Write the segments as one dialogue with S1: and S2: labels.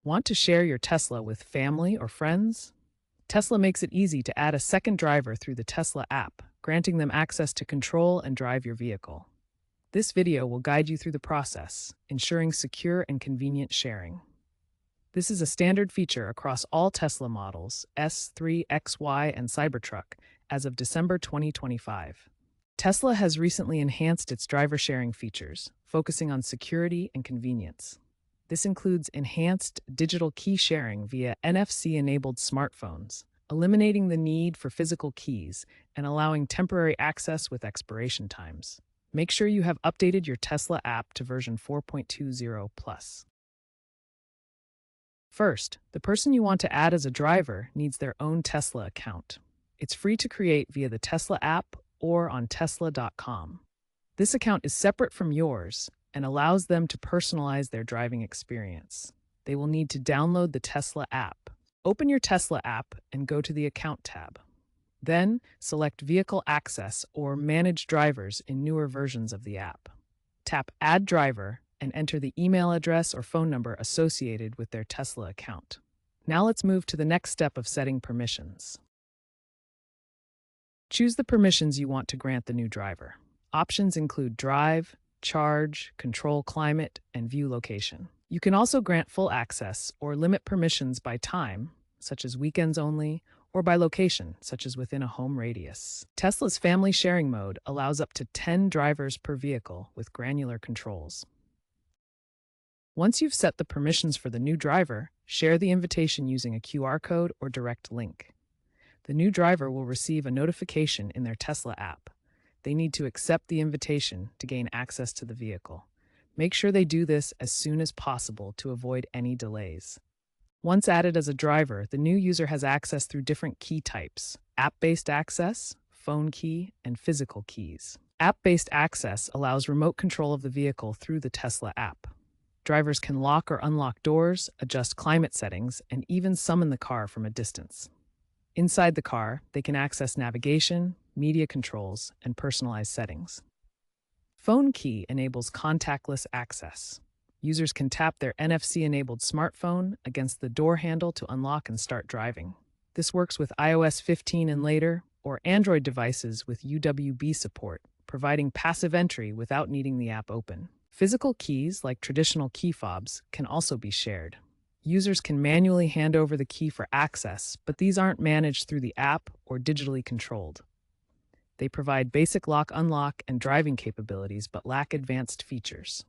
S1: Want to share your Tesla with family or friends? Tesla makes it easy to add a second driver through the Tesla app, granting them access to control and drive your vehicle. This video will guide you through the process, ensuring secure and convenient sharing. This is a standard feature across all Tesla models S3, XY, and Cybertruck as of December 2025. Tesla has recently enhanced its driver sharing features, focusing on security and convenience. This includes enhanced digital key sharing via NFC-enabled smartphones, eliminating the need for physical keys and allowing temporary access with expiration times. Make sure you have updated your Tesla app to version 4.20 plus. First, the person you want to add as a driver needs their own Tesla account. It's free to create via the Tesla app or on Tesla.com. This account is separate from yours and allows them to personalize their driving experience. They will need to download the Tesla app. Open your Tesla app and go to the Account tab. Then, select Vehicle Access or Manage Drivers in newer versions of the app. Tap Add Driver and enter the email address or phone number associated with their Tesla account. Now let's move to the next step of setting permissions. Choose the permissions you want to grant the new driver. Options include drive, charge, control climate, and view location. You can also grant full access or limit permissions by time, such as weekends only, or by location, such as within a home radius. Tesla's family sharing mode allows up to 10 drivers per vehicle with granular controls. Once you've set the permissions for the new driver, share the invitation using a QR code or direct link. The new driver will receive a notification in their Tesla app. They need to accept the invitation to gain access to the vehicle. Make sure they do this as soon as possible to avoid any delays. Once added as a driver, the new user has access through different key types: app-based access, phone key, and physical keys. App-based access allows remote control of the vehicle through the Tesla app. Drivers can lock or unlock doors, adjust climate settings, and even summon the car from a distance. Inside the car, they can access navigation, media controls, and personalized settings. Phone Key enables contactless access. Users can tap their NFC-enabled smartphone against the door handle to unlock and start driving. This works with iOS 15 and later, or Android devices with UWB support, providing passive entry without needing the app open. Physical keys, like traditional key fobs, can also be shared. Users can manually hand over the key for access, but these aren't managed through the app or digitally controlled. They provide basic lock-unlock and driving capabilities but lack advanced features.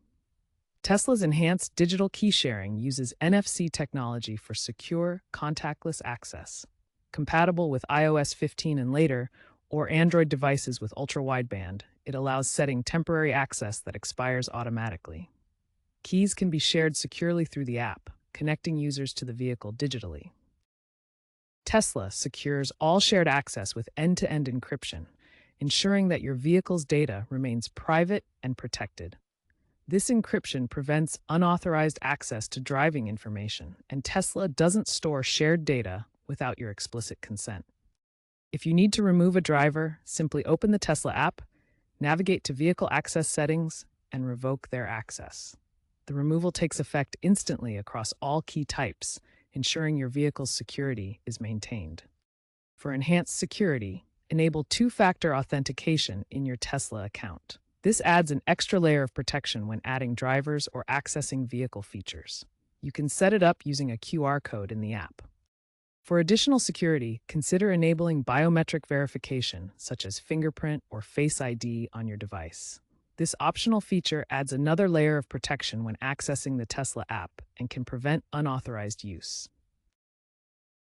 S1: Tesla's enhanced digital key sharing uses NFC technology for secure, contactless access. Compatible with iOS 15 and later, or Android devices with ultra-wideband, it allows setting temporary access that expires automatically. Keys can be shared securely through the app, connecting users to the vehicle digitally. Tesla secures all shared access with end-to-end encryption, ensuring that your vehicle's data remains private and protected. This encryption prevents unauthorized access to driving information, and Tesla doesn't store shared data without your explicit consent. If you need to remove a driver, simply open the Tesla app, navigate to Vehicle Access Settings, and revoke their access. The removal takes effect instantly across all key types, ensuring your vehicle's security is maintained. For enhanced security, enable two-factor authentication in your Tesla account. This adds an extra layer of protection when adding drivers or accessing vehicle features. You can set it up using a QR code in the app. For additional security, consider enabling biometric verification, such as fingerprint or Face ID on your device. This optional feature adds another layer of protection when accessing the Tesla app and can prevent unauthorized use.